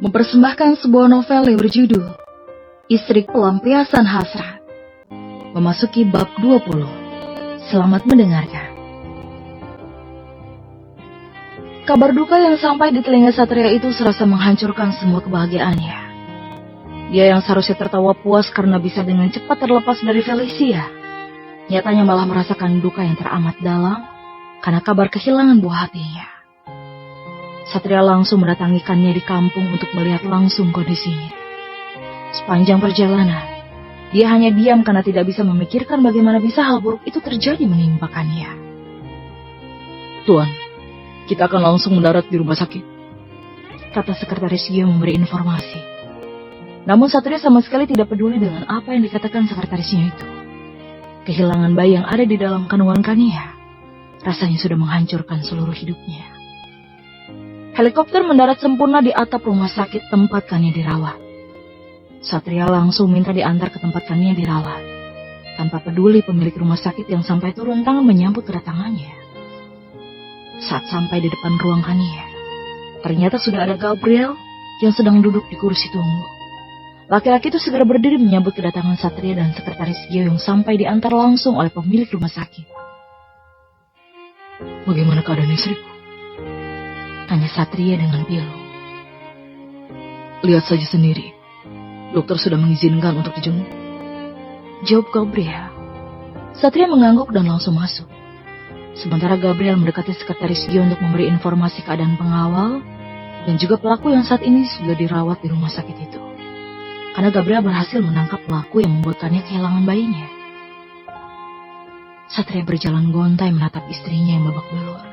mempersembahkan sebuah novel yang berjudul Istri Pelampiasan Hasrat, memasuki bab 20. Selamat mendengarkan. Kabar duka yang sampai di telinga Satria itu serasa menghancurkan semua kebahagiaannya. Dia yang seharusnya tertawa puas karena bisa dengan cepat terlepas dari Felicia, nyatanya malah merasakan duka yang teramat dalam karena kabar kehilangan buah hatinya. Satria langsung mendatangikannya di kampung untuk melihat langsung kondisinya. Sepanjang perjalanan, dia hanya diam karena tidak bisa memikirkan bagaimana bisa hal buruk itu terjadi menimpakannya. Tuan, kita akan langsung mendarat di rumah sakit, kata sekretaris Gio memberi informasi. Namun Satria sama sekali tidak peduli dengan apa yang dikatakan sekretarisnya itu. Kehilangan bayi yang ada di dalam kandungan Kania rasanya sudah menghancurkan seluruh hidupnya. Helikopter mendarat sempurna di atap rumah sakit tempat Kania dirawat. Satria langsung minta diantar ke tempat Kania dirawat, tanpa peduli pemilik rumah sakit yang sampai turun tangan menyambut kedatangannya. Saat sampai di depan ruang Kania, ternyata sudah ada Gabriel yang sedang duduk di kursi tunggu. Laki-laki itu segera berdiri menyambut kedatangan Satria dan sekretaris Gio yang sampai diantar langsung oleh pemilik rumah sakit. Bagaimana keadaan istriku? Tanya Satria dengan pilu. Lihat saja sendiri, dokter sudah mengizinkan untuk dijenguk, jawab Gabriel. Satria mengangguk dan langsung masuk. Sementara Gabriel mendekati sekretaris Gio untuk memberi informasi keadaan pengawal dan juga pelaku yang saat ini sudah dirawat di rumah sakit itu. Karena Gabriel berhasil menangkap pelaku yang membuatkannya kehilangan bayinya. Satria berjalan gontai menatap istrinya yang babak belur.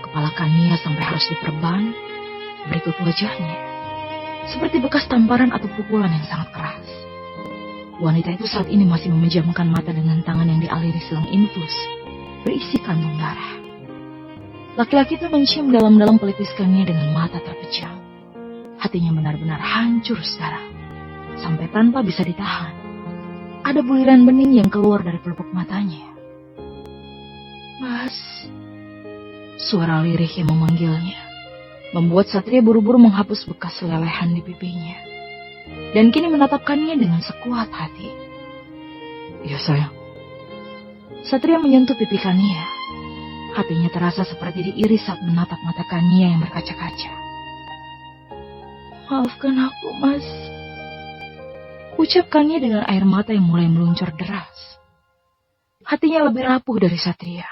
Kepala Kania sampai harus diperban, berikut wajahnya seperti bekas tamparan atau pukulan yang sangat keras. Wanita itu saat ini masih memejamkan mata dengan tangan yang dialiri selang infus berisi kantung darah. Laki-laki itu mencium dalam-dalam pelipis Kania dengan mata terpejam. Hatinya benar-benar hancur sekarang. Sampai tanpa bisa ditahan, ada buliran bening yang keluar dari pelupuk matanya. Mas, suara lirih yang memanggilnya membuat Satria buru-buru menghapus bekas lelehan di pipinya dan kini menatapkannya dengan sekuat hati. Ya sayang. Satria menyentuh pipi Kania. Hatinya terasa seperti diiris saat menatap mata Kania yang berkaca-kaca. Maafkan aku, Mas, ucapkannya dengan air mata yang mulai meluncur deras. Hatinya lebih rapuh dari Satria,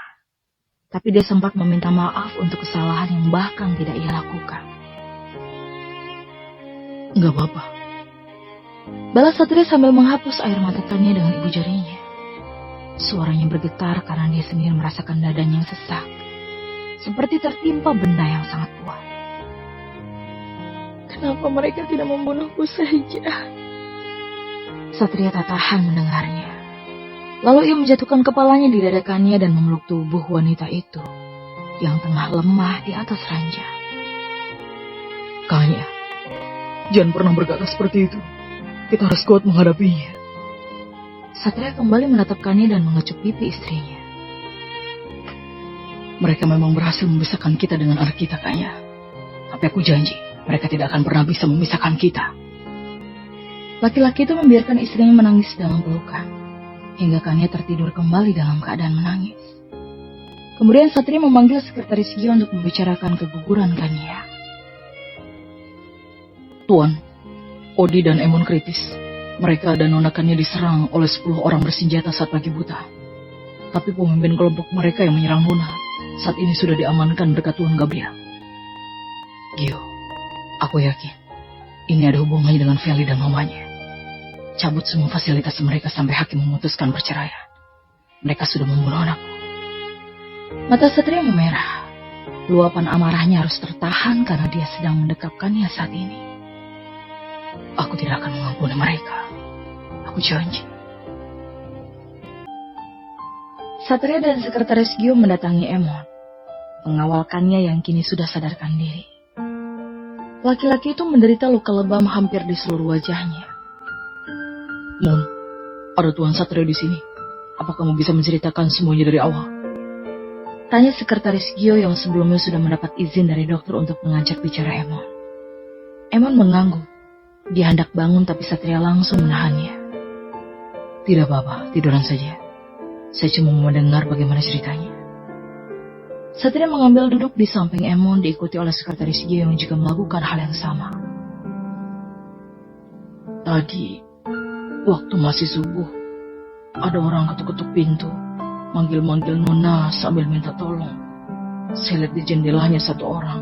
tapi dia sempat meminta maaf untuk kesalahan yang bahkan tidak ia lakukan. Enggak apa-apa, balas Satria sambil menghapus air mata Kania dengan ibu jarinya. Suaranya bergetar karena dia sendiri merasakan dadanya yang sesak, seperti tertimpa benda yang sangat kuat. Kenapa mereka tidak membunuhku saja? Satria tak tahan mendengarnya. Lalu ia menjatuhkan kepalanya di dada Kania dan memeluk tubuh wanita itu yang tengah lemah di atas ranjang. Kania, jangan pernah berkata seperti itu. Kita harus kuat menghadapinya. Satria kembali menatap Kania dan mengecup pipi istrinya. Mereka memang berhasil memisahkan kita dengan anak kita, Kania. Tapi aku janji, mereka tidak akan pernah bisa memisahkan kita. Laki-laki itu membiarkan istrinya menangis dalam pelukan, hingga Kania tertidur kembali dalam keadaan menangis. Kemudian Satria memanggil sekretaris Gio untuk membicarakan keguguran Kania. Tuan, Odi dan Emon kritis. Mereka dan Nona Kania diserang oleh 10 orang bersenjata saat pagi buta. Tapi pemimpin kelompok mereka yang menyerang Nona saat ini sudah diamankan berkat Tuan Gabriel. Gio, aku yakin ini ada hubungannya dengan Feli dan mamanya. Cabut semua fasilitas mereka sampai hakim memutuskan perceraian. Mereka sudah membunuh anakku. Mata Satria memerah. Luapan amarahnya harus tertahan karena dia sedang mendekapkannya saat ini. Aku tidak akan mengampuni mereka. Aku janji. Satria dan sekretaris Gio mendatangi Emon, mengawalkannya yang kini sudah sadarkan diri. Laki-laki itu menderita luka lebam hampir di seluruh wajahnya. Mon, ada Tuan Satria di sini. Apa kamu bisa menceritakan semuanya dari awal? Tanya sekretaris Gio yang sebelumnya sudah mendapat izin dari dokter untuk mengajak bicara Emon. Emon mengangguk. Dia hendak bangun tapi Satria langsung menahannya. Tidak apa-apa, tiduran saja. Saya cuma mau mendengar bagaimana ceritanya. Satria mengambil duduk di samping Emon diikuti oleh sekretaris Gio yang juga melakukan hal yang sama. Tadi, waktu masih subuh, ada orang ketuk-ketuk pintu, manggil-manggil Nona sambil minta tolong. Saya lihat di jendelanya satu orang.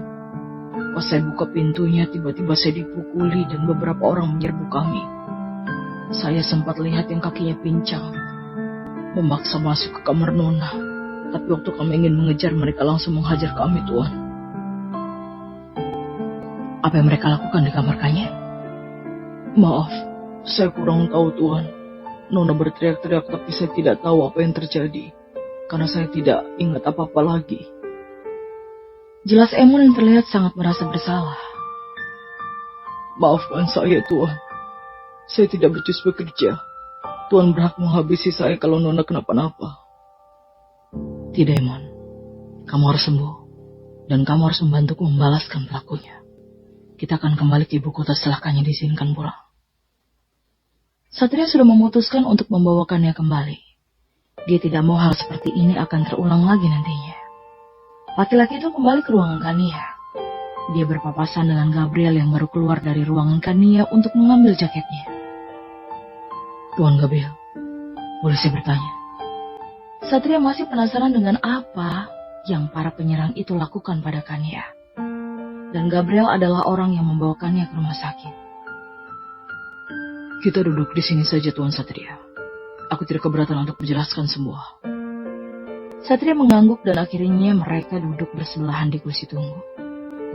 Pas saya buka pintunya, tiba-tiba saya dipukuli dan beberapa orang menyerbu kami. Saya sempat lihat yang kakinya pincang, memaksa masuk ke kamar Nona. Tapi waktu kami ingin mengejar, mereka langsung menghajar kami, Tuan. Apa yang mereka lakukan di kamar Kanya? Maaf, saya kurang tahu, Tuan. Nona berteriak-teriak, tapi saya tidak tahu apa yang terjadi, karena saya tidak ingat apa-apa lagi. Jelas Emon yang terlihat sangat merasa bersalah. Maafkan saya, Tuan. Saya tidak becus bekerja. Tuan berhak menghabisi saya kalau Nona kenapa-napa. Tidak, Emon. Kamu harus sembuh. Dan kamu harus membantuku membalaskan pelakunya. Kita akan kembali ke ibu kota setelah Kanya diizinkan pulang. Satria sudah memutuskan untuk membawakannya kembali. Dia tidak mau hal seperti ini akan terulang lagi nantinya. Laki-laki itu kembali ke ruangan Kania. Dia berpapasan dengan Gabriel yang baru keluar dari ruangan Kania untuk mengambil jaketnya. Tuan Gabriel, boleh saya bertanya? Satria masih penasaran dengan apa yang para penyerang itu lakukan pada Kania. Dan Gabriel adalah orang yang membawakannya ke rumah sakit. Kita duduk di sini saja, Tuan Satria. Aku tidak keberatan untuk menjelaskan semua. Satria mengangguk dan akhirnya mereka duduk bersebelahan di kursi tunggu.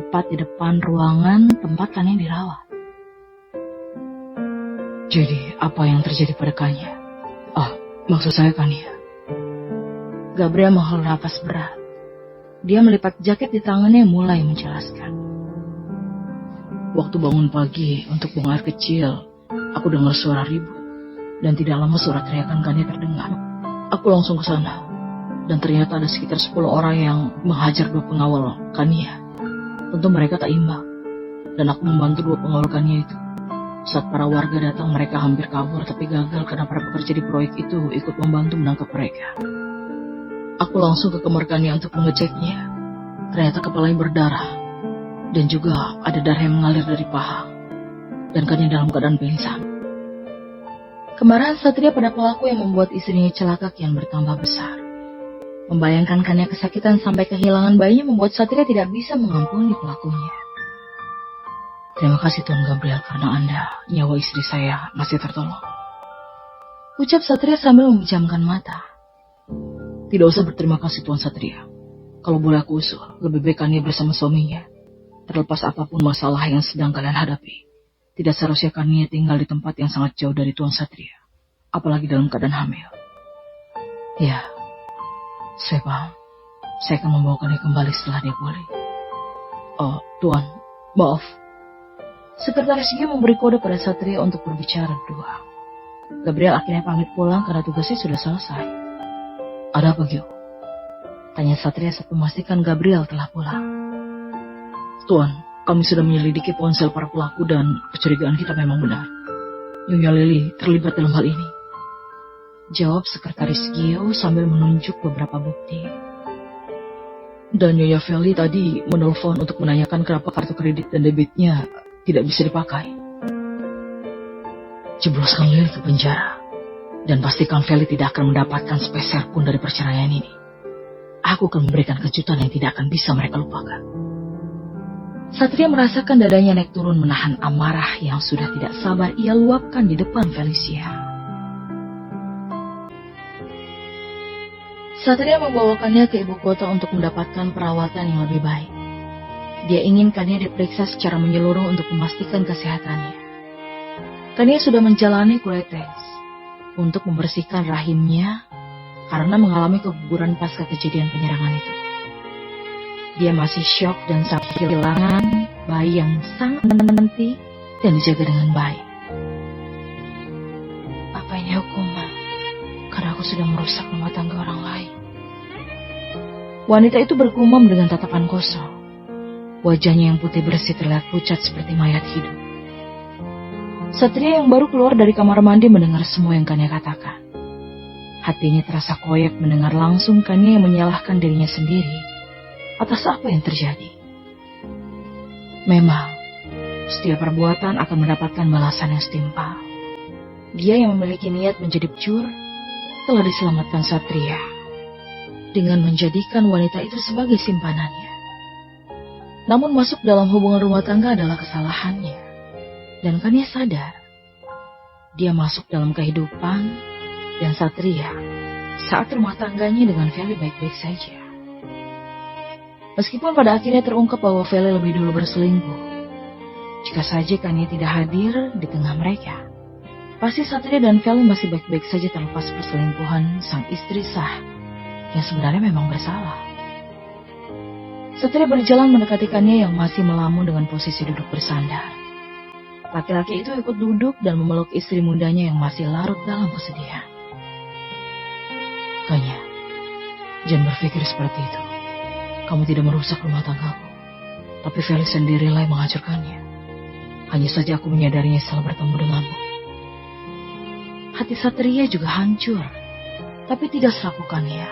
Tepat di depan ruangan tempat Kania dirawat. Jadi, apa yang terjadi pada Kania? Maksud saya Kania. Gabriel menghela nafas berat. Dia melipat jaket di tangannya yang mulai menjelaskan. Waktu bangun pagi untuk buang air kecil, aku dengar suara ribut. Dan tidak lama suara teriakan Kania terdengar. Aku langsung ke sana. Dan ternyata ada sekitar 10 orang yang menghajar 2 pengawal Kania. Tentu mereka tak imbang. Dan aku membantu 2 pengawal Kania itu. Saat para warga datang, mereka hampir kabur tapi gagal karena para pekerja di proyek itu ikut membantu menangkap mereka. Aku langsung ke kamar Kania untuk mengeceknya. Ternyata kepalanya berdarah. Dan juga ada darah yang mengalir dari paha. Dan Kania dalam keadaan pingsan. Kemarahan Satria pada pelaku yang membuat istrinya celaka kian bertambah besar. Membayangkan Kania kesakitan sampai kehilangan bayinya membuat Satria tidak bisa mengampuni pelakunya. Terima kasih Tuan Gabriel karena Anda, nyawa istri saya masih tertolong. Ucap Satria sambil memejamkan mata. Tidak usah berterima kasih Tuan Satria. Kalau boleh aku usul, lebih baik Kania bersama suaminya. Terlepas apapun masalah yang sedang kalian hadapi. Tidak seharusnya Kania tinggal di tempat yang sangat jauh dari Tuan Satria. Apalagi dalam keadaan hamil. Ya, saya paham. Saya akan membawakannya kembali setelah dia pulih. Tuan, maaf. Sekretaris Gio memberi kode pada Satria untuk berbicara berdua. Gabriel akhirnya pamit pulang karena tugasnya sudah selesai. Ada apa, Gio? Tanya Satria saat memastikan Gabriel telah pulang. Tuan, kami sudah menyelidiki ponsel para pelaku dan kecurigaan kita memang benar. Nyonya Lily terlibat dalam hal ini. Jawab Sekretaris Gio sambil menunjuk beberapa bukti. Dan Nyonya Feli tadi menelpon untuk menanyakan kenapa kartu kredit dan debitnya tidak bisa dipakai. Jebloskan Lily ke penjara. Dan pastikan Feli tidak akan mendapatkan sepeser pun dari perceraian ini. Aku akan memberikan kejutan yang tidak akan bisa mereka lupakan. Satria merasakan dadanya naik turun menahan amarah yang sudah tidak sabar ia luapkan di depan Felicia. Satria membawakannya ke ibu kota untuk mendapatkan perawatan yang lebih baik. Dia ingin Kania diperiksa secara menyeluruh untuk memastikan kesehatannya. Kania sudah menjalani kulit tes untuk membersihkan rahimnya karena mengalami keguguran pasca kejadian penyerangan itu. Dia masih syok dan sangat kehilangan bayi yang sangat menanti dan dijaga dengan baik. Apa ini hukuman? Karena aku sudah merusak rumah tangga orang lain. Wanita itu bergumam dengan tatapan kosong. Wajahnya yang putih bersih terlihat pucat seperti mayat hidup. Satria yang baru keluar dari kamar mandi mendengar semua yang Kania katakan. Hatinya terasa koyak mendengar langsung Kania yang menyalahkan dirinya sendiri atas apa yang terjadi. Memang, setiap perbuatan akan mendapatkan balasan yang setimpal. Dia yang memiliki niat menjadi pecur telah diselamatkan Satria dengan menjadikan wanita itu sebagai simpanannya. Namun masuk dalam hubungan rumah tangga adalah kesalahannya. Dan Kania sadar, dia masuk dalam kehidupan dan Satria saat rumah tangganya dengan Feli baik-baik saja. Meskipun pada akhirnya terungkap bahwa Feli lebih dulu berselingkuh, jika saja Kania tidak hadir di tengah mereka, pasti Satria dan Feli masih baik-baik saja terlepas perselingkuhan sang istri sah yang sebenarnya memang bersalah. Satria berjalan mendekati Kania yang masih melamun dengan posisi duduk bersandar. Laki-laki itu ikut duduk dan memeluk istri mudanya yang masih larut dalam kesedihan. Kania, jangan berpikir seperti itu. Kamu tidak merusak rumah tanggaku, tapi Feli sendirilah yang menghancurkannya. Hanya saja aku menyadarinya setelah bertemu denganmu. Hati Satria juga hancur, tapi tidak selaku Kania.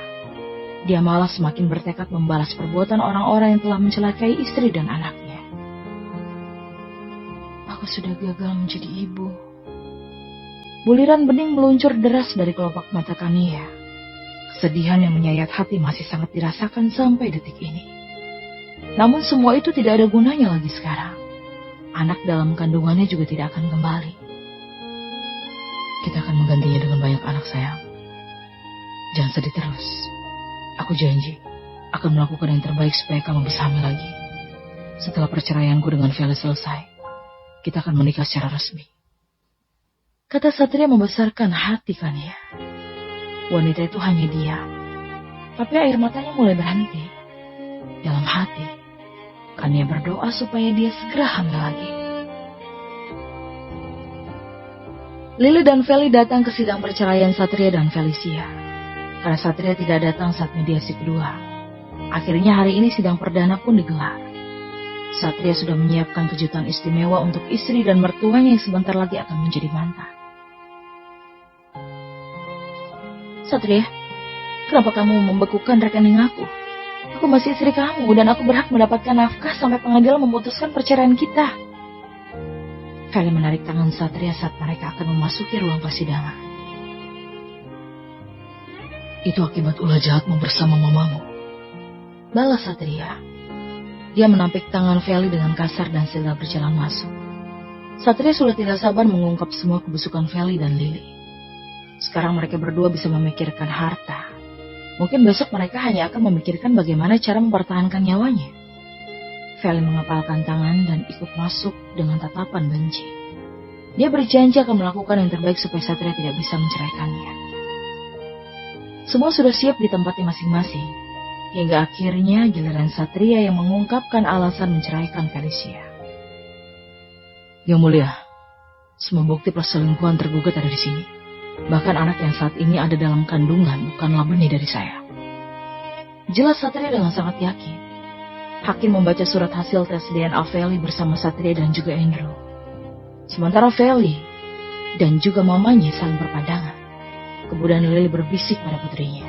Dia malah semakin bertekad membalas perbuatan orang-orang yang telah mencelakai istri dan anaknya. Aku sudah gagal menjadi ibu. Buliran bening meluncur deras dari kelopak mata Kania. Kesedihan yang menyayat hati masih sangat dirasakan sampai detik ini. Namun semua itu tidak ada gunanya lagi sekarang. Anak dalam kandungannya juga tidak akan kembali. Kita akan menggantinya dengan banyak anak, sayang. Jangan sedih terus. Aku janji akan melakukan yang terbaik supaya kamu bisa hamil lagi. Setelah perceraianku dengan Feli selesai, kita akan menikah secara resmi. Kata Satria membesarkan hati Kania. Wanita itu hanya diam, tapi air matanya mulai berhenti. Dalam hati, Kania berdoa supaya dia segera hamil lagi. Lili dan Feli datang ke sidang perceraian Satria dan Felicia. Karena Satria tidak datang saat mediasi kedua. Akhirnya hari ini sidang perdana pun digelar. Satria sudah menyiapkan kejutan istimewa untuk istri dan mertuanya yang sebentar lagi akan menjadi mantan. Satria, kenapa kamu membekukan rekening aku? Aku masih istri kamu dan aku berhak mendapatkan nafkah sampai pengadilan memutuskan perceraian kita. Feli menarik tangan Satria saat mereka akan memasuki ruang persidangan. Itu akibat ulah jahatmu bersama mamamu, balas Satria. Dia menampik tangan Feli dengan kasar dan segera berjalan masuk. Satria sudah tidak sabar mengungkap semua kebusukan Feli dan Lili. Sekarang mereka berdua bisa memikirkan harta. Mungkin besok mereka hanya akan memikirkan bagaimana cara mempertahankan nyawanya. Feli mengepalkan tangan dan ikut masuk dengan tatapan benci. Dia berjanji akan melakukan yang terbaik supaya Satria tidak bisa menceraikannya. Semua sudah siap di tempatnya masing-masing. Hingga akhirnya giliran Satria yang mengungkapkan alasan menceraikan Felicia. Yang mulia, semua bukti perselingkuhan tergugat ada di sini. Bahkan anak yang saat ini ada dalam kandungan bukanlah benih dari saya. Jelas Satria dengan sangat yakin. Hakim membaca surat hasil tes DNA Feli bersama Satria dan juga Andrew. Sementara Feli dan juga mamanya saling berpandangan. Kemudian Lili berbisik pada putrinya.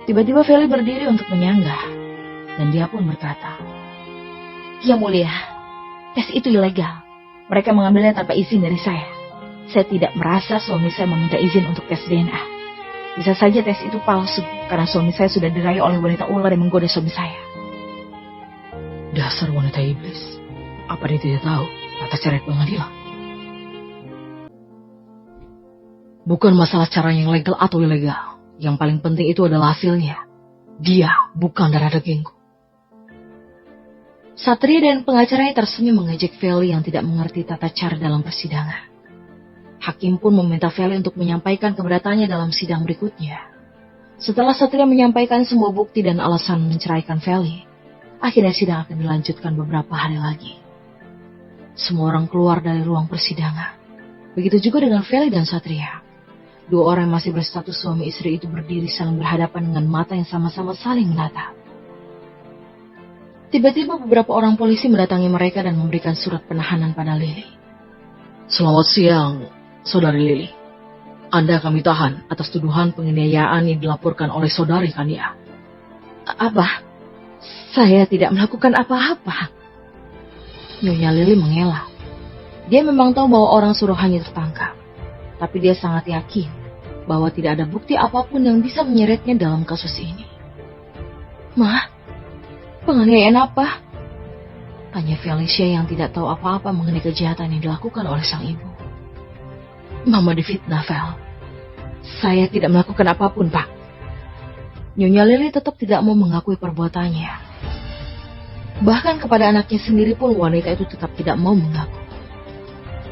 Tiba-tiba Feli berdiri untuk menyanggah. Dan dia pun berkata, "Ya mulia, tes itu ilegal. Mereka mengambilnya tanpa izin dari saya. Saya tidak merasa suami saya meminta izin untuk tes DNA. Bisa saja tes itu palsu, karena suami saya sudah dirayu oleh wanita ular yang menggoda suami saya." Dasar wanita iblis. Apa dia tidak tahu tata cara pengadilan? Bukan masalah cara yang legal atau ilegal. Yang paling penting itu adalah hasilnya. Dia bukan darah dagingku. Satria dan pengacaranya tersenyum mengejek Feli yang tidak mengerti tata cara dalam persidangan. Hakim pun meminta Feli untuk menyampaikan keberatannya dalam sidang berikutnya. Setelah Satria menyampaikan semua bukti dan alasan menceraikan Feli, akhirnya sidang akan dilanjutkan beberapa hari lagi. Semua orang keluar dari ruang persidangan. Begitu juga dengan Feli dan Satria. Dua orang yang masih berstatus suami istri itu berdiri saling berhadapan dengan mata yang sama-sama saling menatap. Tiba-tiba beberapa orang polisi mendatangi mereka dan memberikan surat penahanan pada Lily. Selamat siang, Saudari Lily. Anda kami tahan atas tuduhan penganiayaan yang dilaporkan oleh Saudari Kania. Apa? Saya tidak melakukan apa-apa. Nyonya Lily mengelak. Dia memang tahu bahwa orang suruhannya tertangkap. Tapi dia sangat yakin bahwa tidak ada bukti apapun yang bisa menyeretnya dalam kasus ini. Mah, penganiayaan apa? Tanya Felicia yang tidak tahu apa-apa mengenai kejahatan yang dilakukan oleh sang ibu. Mama difitnah, Vel. Saya tidak melakukan apapun, Pak. Nyonya Lily tetap tidak mau mengakui perbuatannya. Bahkan kepada anaknya sendiri pun wanita itu tetap tidak mau mengaku.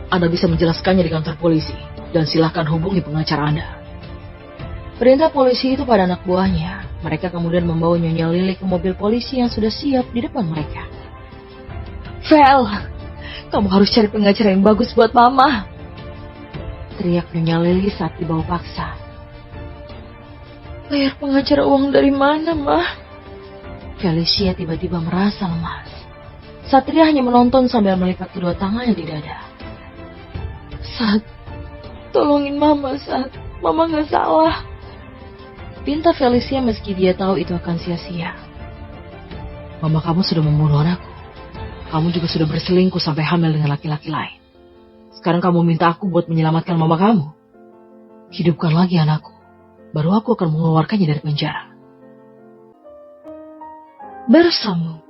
Anda bisa menjelaskannya di kantor polisi, dan silakan hubungi pengacara Anda. Perintah polisi itu pada anak buahnya. Mereka kemudian membawa Nyonya Lily ke mobil polisi yang sudah siap di depan mereka. Vel, kamu harus cari pengacara yang bagus buat Mama, teriak Nyonya Lily saat dibawa paksa. Bayar pengacara uang dari mana, Mah? Felicia tiba-tiba merasa lemas. Satria hanya menonton sambil melipat kedua tangannya di dada. Sat, tolongin Mama, Sat. Mama gak salah. Pinta Felicia meski dia tahu itu akan sia-sia. Mama kamu sudah membunuh anakku. Kamu juga sudah berselingkuh sampai hamil dengan laki-laki lain. Sekarang kamu minta aku buat menyelamatkan mama kamu. Hidupkan lagi anakku. Baru aku akan mengeluarkannya dari penjara. Bersama